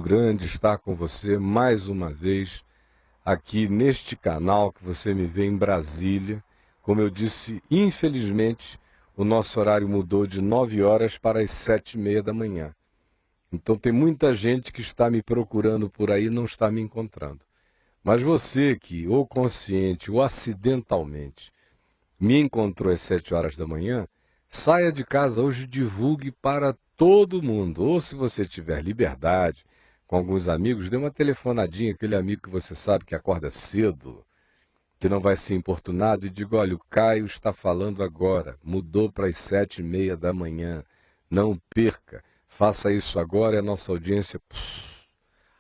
grande estar com você mais uma vez aqui neste canal que você me vê em Brasília. Como eu disse, infelizmente o nosso horário mudou de 9 horas para as 7h30 da manhã. Então tem muita gente que está me procurando por aí e não está me encontrando. Mas você que, ou consciente ou acidentalmente, me encontrou às 7 horas da manhã, saia de casa hoje e divulgue para todo mundo. Ou se você tiver liberdade, com alguns amigos, dê uma telefonadinha, aquele amigo que você sabe que acorda cedo, que não vai ser importunado, e diga: olha, o Caio está falando agora, mudou para as 7h30 da manhã, não perca, faça isso agora e a nossa audiência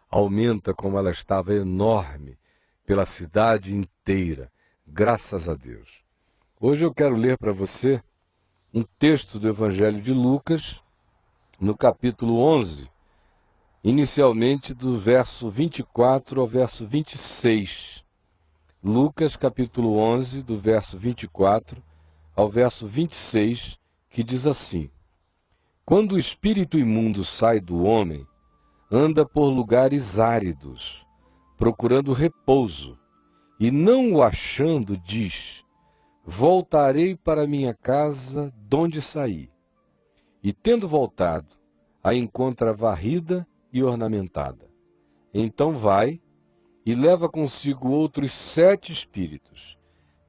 aumenta como ela estava enorme pela cidade inteira, graças a Deus. Hoje eu quero ler para você um texto do Evangelho de Lucas, no capítulo 11, inicialmente do verso 24 ao verso 26. Lucas, capítulo 11, do verso 24 ao verso 26, que diz assim: Quando o espírito imundo sai do homem, anda por lugares áridos, procurando repouso, e não o achando, diz: Voltarei para minha casa donde saí. E tendo voltado, a encontra varrida e ornamentada. Então vai e leva consigo outros 7 espíritos,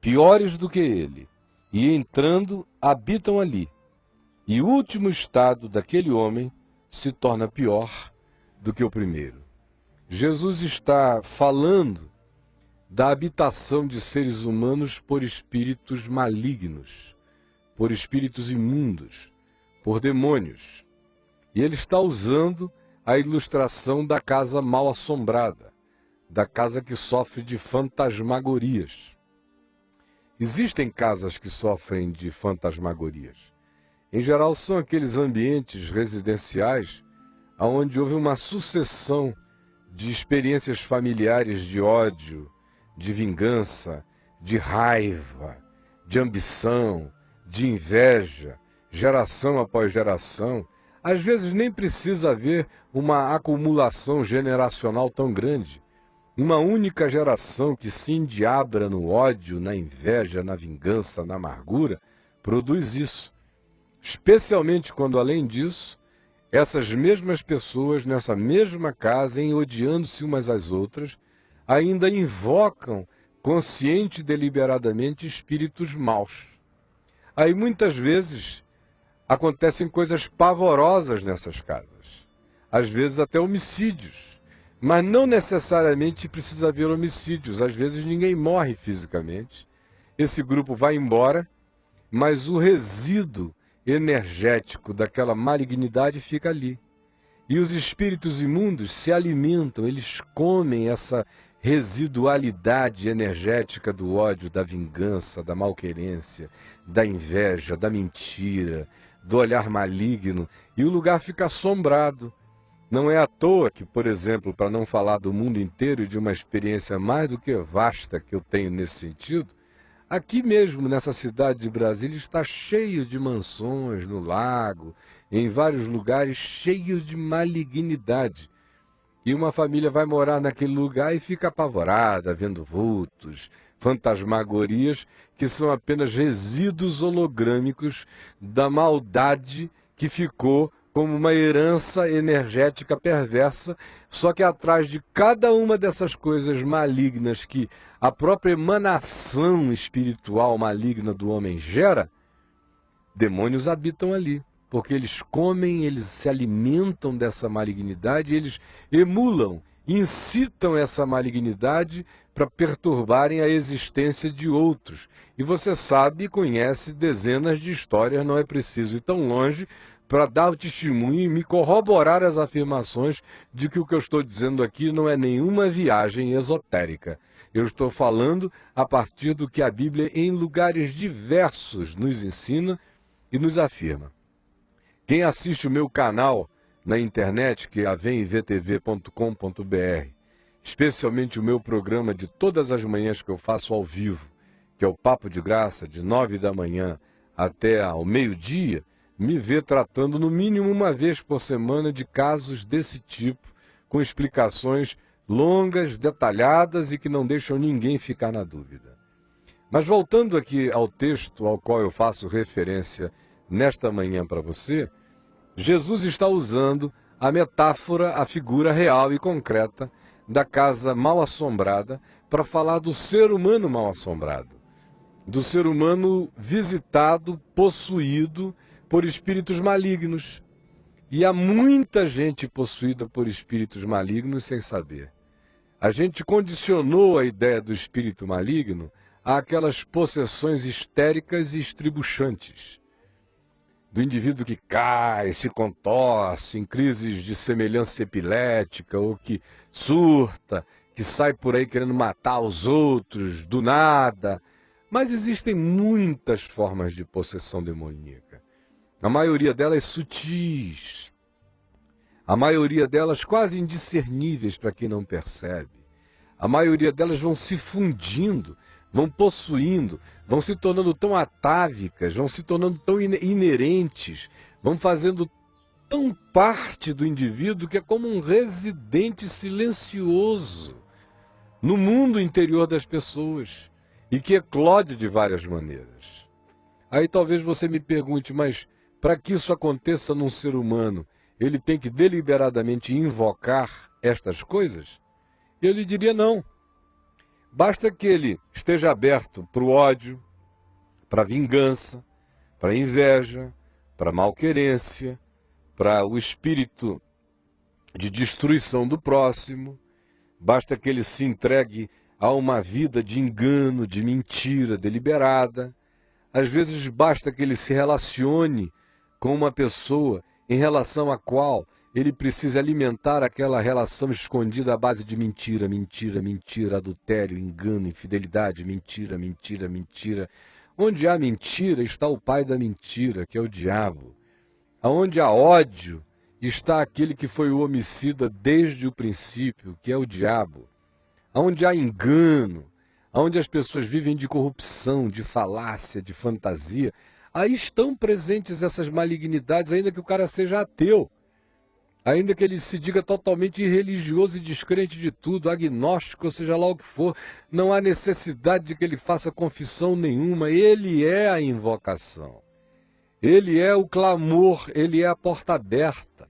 piores do que ele, e entrando, habitam ali. E o último estado daquele homem se torna pior do que o primeiro. Jesus está falando da habitação de seres humanos por espíritos malignos, por espíritos imundos, por demônios. E ele está usando a ilustração da casa mal assombrada, da casa que sofre de fantasmagorias. Existem casas que sofrem de fantasmagorias. Em geral, são aqueles ambientes residenciais onde houve uma sucessão de experiências familiares de ódio, de vingança, de raiva, de ambição, de inveja, geração após geração. Às vezes nem precisa haver uma acumulação generacional tão grande. Uma única geração que se endiabra no ódio, na inveja, na vingança, na amargura, produz isso. Especialmente quando, além disso, essas mesmas pessoas, nessa mesma casa, em odiando-se umas às outras, ainda invocam, consciente e deliberadamente, espíritos maus. Aí muitas vezes acontecem coisas pavorosas nessas casas, às vezes até homicídios, mas não necessariamente precisa haver homicídios, às vezes ninguém morre fisicamente, esse grupo vai embora, mas o resíduo energético daquela malignidade fica ali. E os espíritos imundos se alimentam, eles comem essa residualidade energética do ódio, da vingança, da malquerência, da inveja, da mentira, do olhar maligno, e o lugar fica assombrado. Não é à toa que, por exemplo, para não falar do mundo inteiro e de uma experiência mais do que vasta que eu tenho nesse sentido, aqui mesmo nessa cidade de Brasília está cheio de mansões no lago, em vários lugares cheios de malignidade. E uma família vai morar naquele lugar e fica apavorada, vendo vultos, fantasmagorias, que são apenas resíduos hologrâmicos da maldade que ficou como uma herança energética perversa, só que atrás de cada uma dessas coisas malignas que a própria emanação espiritual maligna do homem gera, demônios habitam ali. Porque eles comem, eles se alimentam dessa malignidade, eles emulam, incitam essa malignidade para perturbarem a existência de outros. E você sabe e conhece dezenas de histórias, não é preciso ir tão longe para dar o testemunho e me corroborar as afirmações de que o que eu estou dizendo aqui não é nenhuma viagem esotérica. Eu estou falando a partir do que a Bíblia, em lugares diversos, nos ensina e nos afirma. Quem assiste o meu canal na internet, que é avemvtv.com.br, especialmente o meu programa de todas as manhãs que eu faço ao vivo, que é o Papo de Graça, de 9 da manhã até ao meio-dia, me vê tratando no mínimo uma vez por semana de casos desse tipo, com explicações longas, detalhadas e que não deixam ninguém ficar na dúvida. Mas voltando aqui ao texto ao qual eu faço referência nesta manhã para você, Jesus está usando a metáfora, a figura real e concreta da casa mal assombrada para falar do ser humano mal assombrado, do ser humano visitado, possuído por espíritos malignos. E há muita gente possuída por espíritos malignos sem saber. A gente condicionou a ideia do espírito maligno àquelas possessões histéricas e estribuchantes, do indivíduo que cai, se contorce em crises de semelhança epilética, ou que surta, que sai por aí querendo matar os outros do nada. Mas existem muitas formas de possessão demoníaca. A maioria delas sutis, a maioria delas quase indiscerníveis para quem não percebe. A maioria delas vão se fundindo, vão possuindo, vão se tornando tão atávicas, vão se tornando tão inerentes, vão fazendo tão parte do indivíduo que é como um residente silencioso no mundo interior das pessoas e que eclode de várias maneiras. Aí talvez você me pergunte, mas para que isso aconteça num ser humano, ele tem que deliberadamente invocar estas coisas? Eu lhe diria não. Basta que ele esteja aberto para o ódio, para a vingança, para a inveja, para a malquerência, para o espírito de destruição do próximo. Basta que ele se entregue a uma vida de engano, de mentira deliberada. Às vezes basta que ele se relacione com uma pessoa em relação à qual ele precisa alimentar aquela relação escondida à base de mentira, mentira, mentira, adultério, engano, infidelidade, mentira, mentira, mentira. Onde há mentira está o pai da mentira, que é o diabo. Aonde há ódio está aquele que foi o homicida desde o princípio, que é o diabo. Aonde há engano, aonde as pessoas vivem de corrupção, de falácia, de fantasia, aí estão presentes essas malignidades, ainda que o cara seja ateu. Ainda que ele se diga totalmente irreligioso e descrente de tudo, agnóstico, ou seja lá o que for, não há necessidade de que ele faça confissão nenhuma. Ele é a invocação. Ele é o clamor, ele é a porta aberta.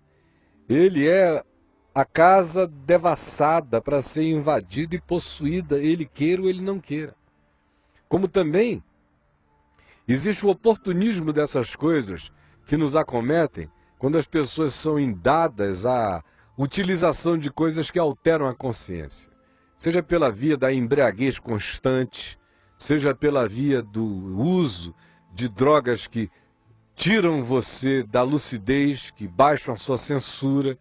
Ele é a casa devassada para ser invadida e possuída, ele queira ou ele não queira. Como também existe o oportunismo dessas coisas que nos acometem, quando as pessoas são indadas à utilização de coisas que alteram a consciência. Seja pela via da embriaguez constante, seja pela via do uso de drogas que tiram você da lucidez, que baixam a sua censura,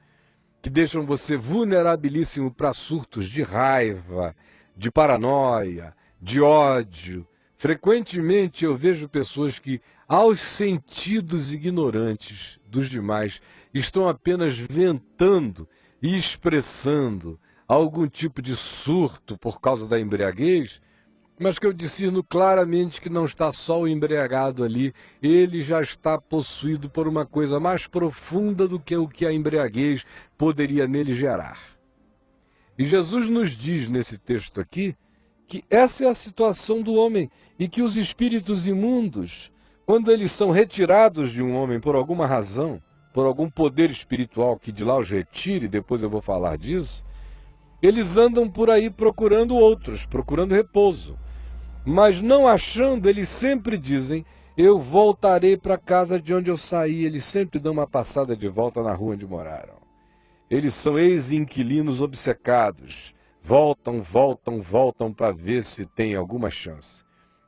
que deixam você vulnerabilíssimo para surtos de raiva, de paranoia, de ódio. Frequentemente eu vejo pessoas que, aos sentidos ignorantes dos demais, estão apenas ventando e expressando algum tipo de surto por causa da embriaguez, mas que eu discerno claramente que não está só o embriagado ali, ele já está possuído por uma coisa mais profunda do que o que a embriaguez poderia nele gerar. E Jesus nos diz nesse texto aqui que essa é a situação do homem e que os espíritos imundos, quando eles são retirados de um homem por alguma razão, por algum poder espiritual que de lá os retire, depois eu vou falar disso, eles andam por aí procurando outros, procurando repouso. Mas não achando, eles sempre dizem, eu voltarei para a casa de onde eu saí. Eles sempre dão uma passada de volta na rua onde moraram. Eles são ex-inquilinos obcecados. Voltam, voltam, voltam para ver se tem alguma chance.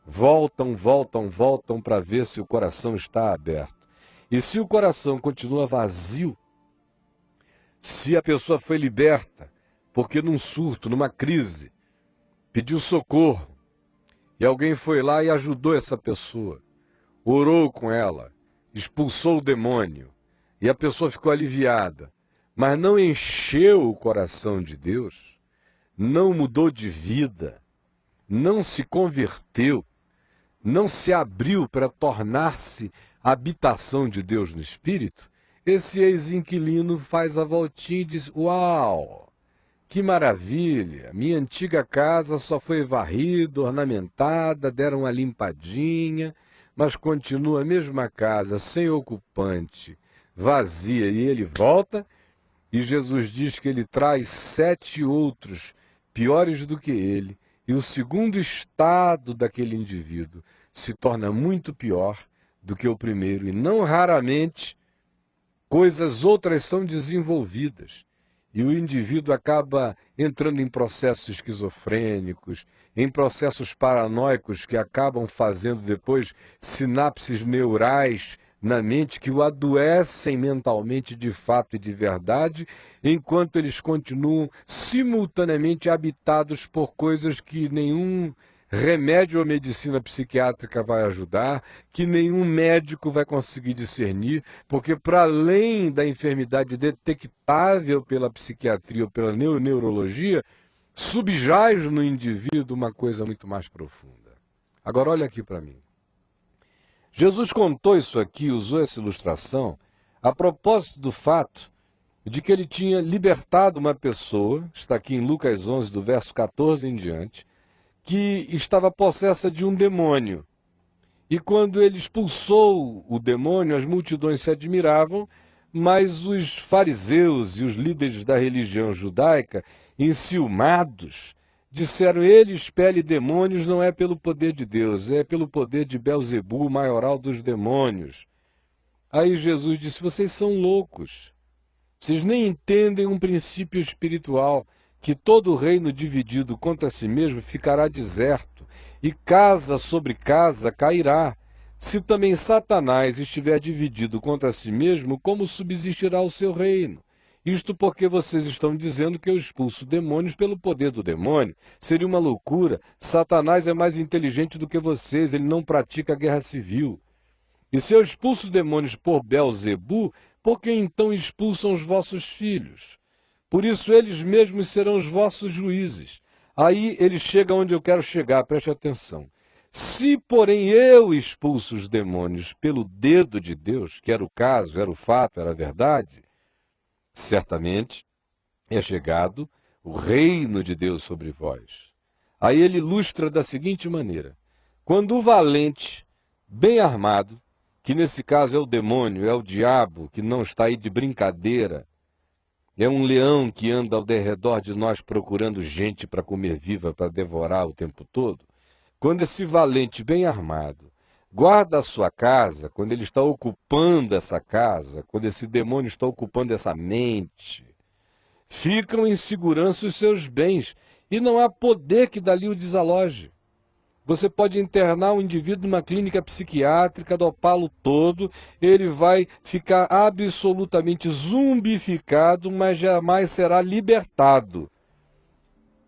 Voltam, voltam, voltam para ver se o coração está aberto. E se o coração continua vazio, se a pessoa foi liberta, porque num surto, numa crise, pediu socorro, e alguém foi lá e ajudou essa pessoa, orou com ela, expulsou o demônio, e a pessoa ficou aliviada, mas não encheu o coração de Deus, não mudou de vida, não se converteu, não se abriu para tornar-se habitação de Deus no Espírito, esse ex-inquilino faz a voltinha e diz, uau, que maravilha! Minha antiga casa só foi varrida, ornamentada, deram uma limpadinha, mas continua a mesma casa, sem ocupante, vazia. E ele volta e Jesus diz que ele traz 7 outros piores do que ele. E o segundo estado daquele indivíduo se torna muito pior do que o primeiro. E não raramente coisas outras são desenvolvidas. E o indivíduo acaba entrando em processos esquizofrênicos, em processos paranoicos que acabam fazendo depois sinapses neurais na mente que o adoecem mentalmente de fato e de verdade, enquanto eles continuam simultaneamente habitados por coisas que nenhum remédio ou medicina psiquiátrica vai ajudar, que nenhum médico vai conseguir discernir, porque para além da enfermidade detectável pela psiquiatria ou pela neurologia, subjaz no indivíduo uma coisa muito mais profunda. Agora olha aqui para mim. Jesus contou isso aqui, usou essa ilustração, a propósito do fato de que ele tinha libertado uma pessoa, está aqui em Lucas 11, do verso 14 em diante, que estava possessa de um demônio. E quando ele expulsou o demônio, as multidões se admiravam, mas os fariseus e os líderes da religião judaica, enciumados, disseram: ele expele demônios não é pelo poder de Deus, é pelo poder de Belzebu, o maioral dos demônios. Aí Jesus disse: vocês são loucos, vocês nem entendem um princípio espiritual, que todo reino dividido contra si mesmo ficará deserto, e casa sobre casa cairá. Se também Satanás estiver dividido contra si mesmo, como subsistirá o seu reino? Isto porque vocês estão dizendo que eu expulso demônios pelo poder do demônio. Seria uma loucura. Satanás é mais inteligente do que vocês, ele não pratica guerra civil. E se eu expulso demônios por Belzebu, por que então expulsam os vossos filhos? Por isso eles mesmos serão os vossos juízes. Aí ele chega onde eu quero chegar, preste atenção. Se, porém, eu expulso os demônios pelo dedo de Deus, que era o caso, era o fato, era a verdade, certamente é chegado o reino de Deus sobre vós. Aí ele ilustra da seguinte maneira: quando o valente, bem armado, que nesse caso é o demônio, é o diabo, que não está aí de brincadeira, é um leão que anda ao derredor de nós procurando gente para comer viva, para devorar o tempo todo. Quando esse valente bem armado guarda a sua casa, quando ele está ocupando essa casa, quando esse demônio está ocupando essa mente, ficam em segurança os seus bens e não há poder que dali o desaloje. Você pode internar um indivíduo numa clínica psiquiátrica, dopá-lo todo, ele vai ficar absolutamente zumbificado, mas jamais será libertado.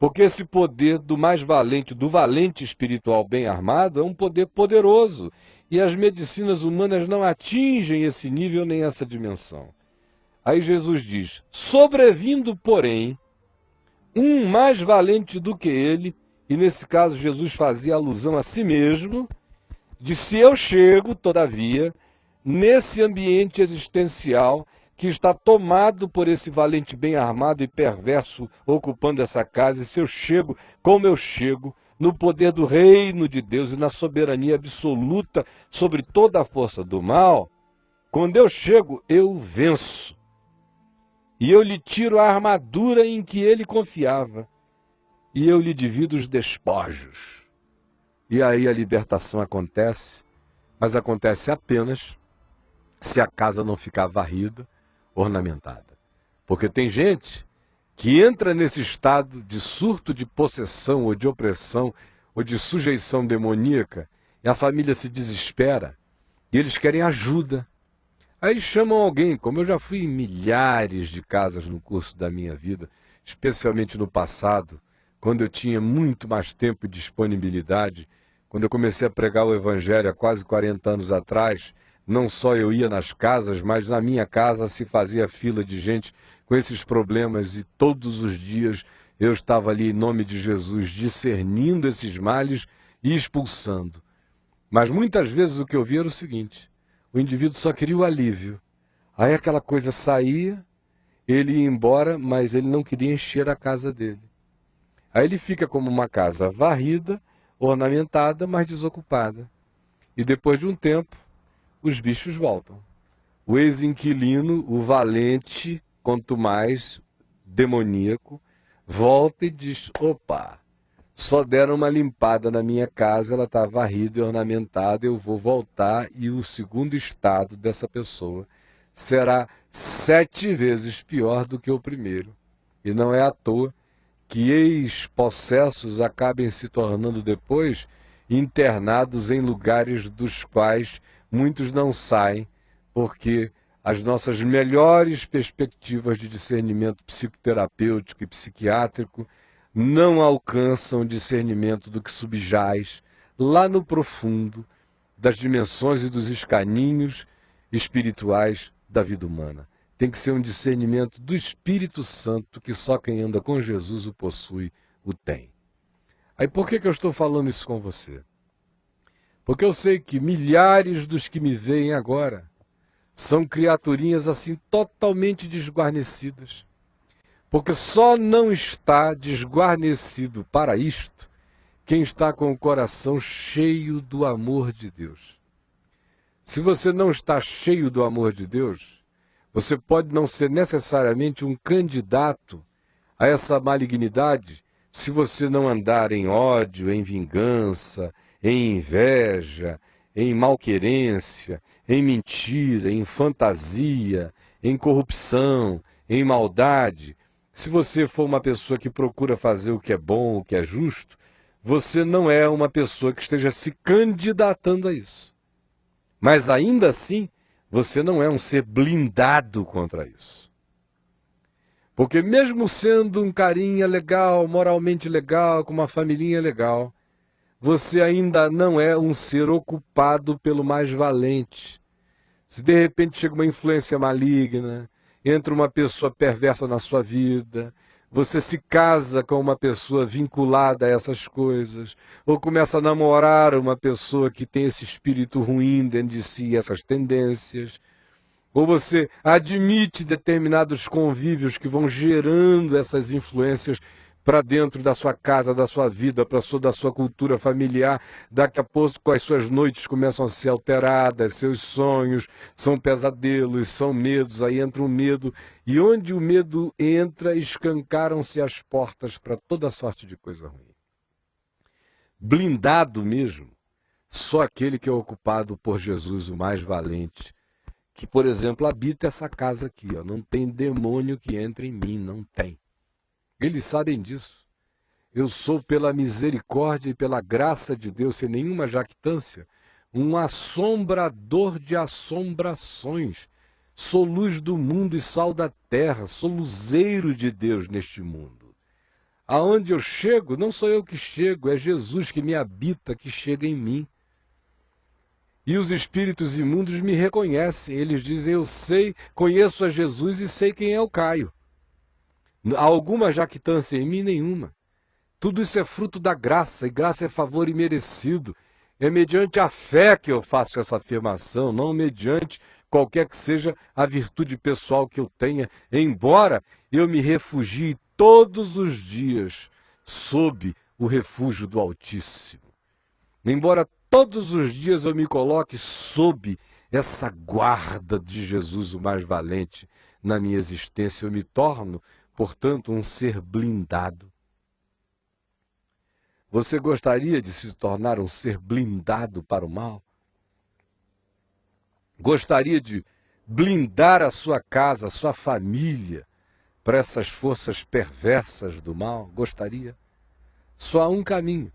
Porque esse poder do mais valente, do valente espiritual bem armado, é um poder poderoso. E as medicinas humanas não atingem esse nível nem essa dimensão. Aí Jesus diz: sobrevindo, porém, um mais valente do que ele, e nesse caso Jesus fazia alusão a si mesmo, de se eu chego, todavia, nesse ambiente existencial que está tomado por esse valente bem armado e perverso ocupando essa casa, e se eu chego, como eu chego, no poder do reino de Deus e na soberania absoluta sobre toda a força do mal, quando eu chego, eu venço. E eu lhe tiro a armadura em que ele confiava, e eu lhe divido os despojos. E aí a libertação acontece, mas acontece apenas se a casa não ficar varrida, ornamentada. Porque tem gente que entra nesse estado de surto de possessão ou de opressão ou de sujeição demoníaca e a família se desespera e eles querem ajuda. Aí eles chamam alguém, como eu já fui em milhares de casas no curso da minha vida, especialmente no passado, quando eu tinha muito mais tempo e disponibilidade, quando eu comecei a pregar o Evangelho há quase 40 anos atrás, não só eu ia nas casas, mas na minha casa se fazia fila de gente com esses problemas e todos os dias eu estava ali em nome de Jesus discernindo esses males e expulsando. Mas muitas vezes o que eu via era o seguinte: o indivíduo só queria o alívio. Aí aquela coisa saía, ele ia embora, mas ele não queria encher a casa dele. Aí ele fica como uma casa varrida, ornamentada, mas desocupada. E depois de um tempo, os bichos voltam. O ex-inquilino, o valente, quanto mais demoníaco, volta e diz: opa, só deram uma limpada na minha casa, ela está varrida e ornamentada, eu vou voltar, e o segundo estado dessa pessoa será 7 vezes pior do que o primeiro. E não é à toa que ex-possessos acabem se tornando depois internados em lugares dos quais muitos não saem, porque as nossas melhores perspectivas de discernimento psicoterapêutico e psiquiátrico não alcançam o discernimento do que subjaz lá no profundo das dimensões e dos escaninhos espirituais da vida humana. Tem que ser um discernimento do Espírito Santo, que só quem anda com Jesus o possui, o tem. Aí por que eu estou falando isso com você? Porque eu sei que milhares dos que me veem agora são criaturinhas assim totalmente desguarnecidas. Porque só não está desguarnecido para isto quem está com o coração cheio do amor de Deus. Se você não está cheio do amor de Deus, você pode não ser necessariamente um candidato a essa malignidade se você não andar em ódio, em vingança, em inveja, em malquerência, em mentira, em fantasia, em corrupção, em maldade. Se você for uma pessoa que procura fazer o que é bom, o que é justo, você não é uma pessoa que esteja se candidatando a isso. Mas ainda assim, você não é um ser blindado contra isso. Porque mesmo sendo um carinha legal, moralmente legal, com uma familhinha legal, você ainda não é um ser ocupado pelo mais valente. Se de repente chega uma influência maligna, entra uma pessoa perversa na sua vida, você se casa com uma pessoa vinculada a essas coisas, ou começa a namorar uma pessoa que tem esse espírito ruim dentro de si, essas tendências, ou você admite determinados convívios que vão gerando essas influências para dentro da sua casa, da sua vida, da sua cultura familiar. Daqui a pouco as suas noites começam a ser alteradas, seus sonhos são pesadelos, são medos, aí entra o medo, e onde o medo entra, escancaram-se as portas para toda sorte de coisa ruim. Blindado mesmo, só aquele que é ocupado por Jesus, o mais valente, que, por exemplo, habita essa casa aqui, ó. Não tem demônio que entre em mim, não tem. Eles sabem disso. Eu sou, pela misericórdia e pela graça de Deus, sem nenhuma jactância, um assombrador de assombrações. Sou luz do mundo e sal da terra, sou luzeiro de Deus neste mundo. Aonde eu chego, não sou eu que chego, é Jesus que me habita, que chega em mim. E os espíritos imundos me reconhecem, eles dizem: eu sei, conheço a Jesus e sei quem é o Caio. Há alguma jactância em mim? Nenhuma. Tudo isso é fruto da graça, e graça é favor imerecido. É mediante a fé que eu faço essa afirmação, não mediante qualquer que seja a virtude pessoal que eu tenha, embora eu me refugie todos os dias sob o refúgio do Altíssimo. Embora todos os dias eu me coloque sob essa guarda de Jesus, o mais valente, na minha existência, eu me torno, portanto, um ser blindado. Você gostaria de se tornar um ser blindado para o mal? Gostaria de blindar a sua casa, a sua família, para essas forças perversas do mal? Gostaria? Só há um caminho.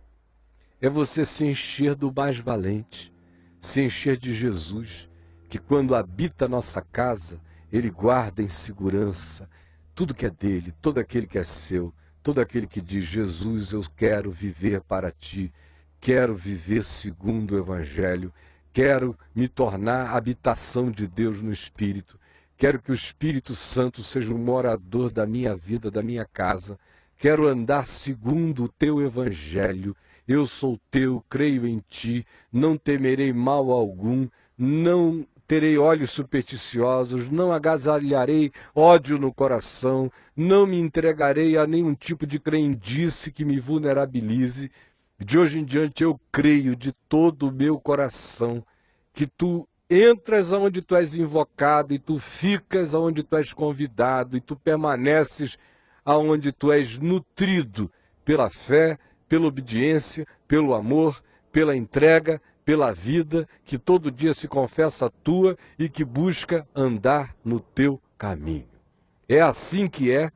É você se encher do mais valente, se encher de Jesus, que quando habita a nossa casa, Ele guarda em segurança tudo que é dele, todo aquele que é seu, todo aquele que diz: Jesus, eu quero viver para ti, quero viver segundo o Evangelho, quero me tornar habitação de Deus no Espírito, quero que o Espírito Santo seja um morador da minha vida, da minha casa, quero andar segundo o teu Evangelho, eu sou teu, creio em ti, não temerei mal algum, não terei olhos supersticiosos, não agasalharei ódio no coração, não me entregarei a nenhum tipo de crendice que me vulnerabilize. De hoje em diante eu creio de todo o meu coração que tu entras aonde tu és invocado e tu ficas aonde tu és convidado e tu permaneces aonde tu és nutrido pela fé, pela obediência, pelo amor, pela entrega, pela vida que todo dia se confessa tua e que busca andar no teu caminho. É assim que é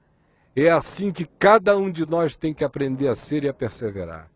assim que cada um de nós tem que aprender a ser e a perseverar.